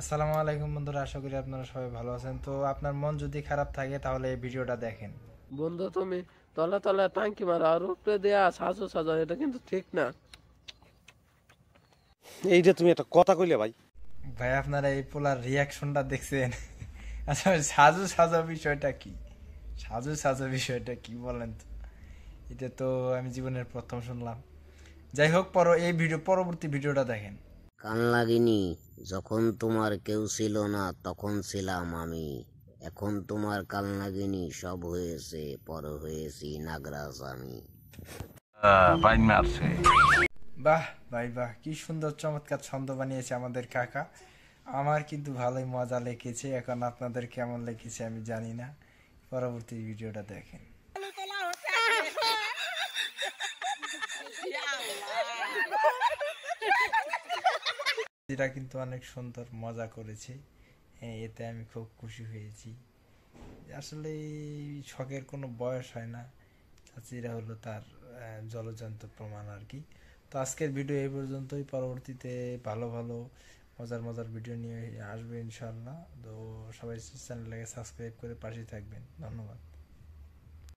আসসালামু আলাইকুম বন্ধুরা, আশা করি আপনারা সবাই ভালো আছেন। তো আপনার মন যদি খারাপ থাকে তাহলে এই ভিডিওটা দেখেন। বন্ধু তুমি তলে তলে টাঙ্কি মারো আর উপরে দেয়া সাজো সাজো, এটা কিন্তু ঠিক না। এইটা তুমি একটা কথা কইলে ভাই। ভাই আপনারা এই পোলার রিয়াকশনটা দেখছেন? আচ্ছা, সাজু সাজা বিষয়টা কি? সাজু সাজা বিষয়টা কি বলেন তো? এটা তো আমি জীবনের প্রথম শুনলাম। যাই হোক, পরবর্তী ভিডিওটা দেখেন। কান লাগিনি, যখন তোমার কেউ ছিল না তখন ছিলাম আমি। এখন তোমার কান লাগিনি, সব হয়েছে, পর হয়েছি নাগরাজ আমি। বাহ ভাই বাহ, কি সুন্দর চমৎকার ছন্দ বানিয়েছে আমাদের কাকা। আমার কিন্তু ভালোই মজা লেগেছে। এখন আপনাদের কেমন লেগেছে আমি জানি না। পরবর্তী ভিডিওটা দেখেন। এটা কিন্তু অনেক সুন্দর মজা করেছে। হ্যাঁ, এতে আমি খুব খুশি হয়েছি। আসলে এই শখের কোনো বয়স হয় না। চাচিরা হলো তার জলজান্ত প্রমাণ আর কি। তো আজকের ভিডিও এই পর্যন্তই। পরবর্তীতে ভালো ভালো মজার মজার ভিডিও নিয়ে আসবে ইনশাল্লাহ। তো সবাই চ্যানেলটাকে সাবস্ক্রাইব করে পাশে থাকবেন। ধন্যবাদ।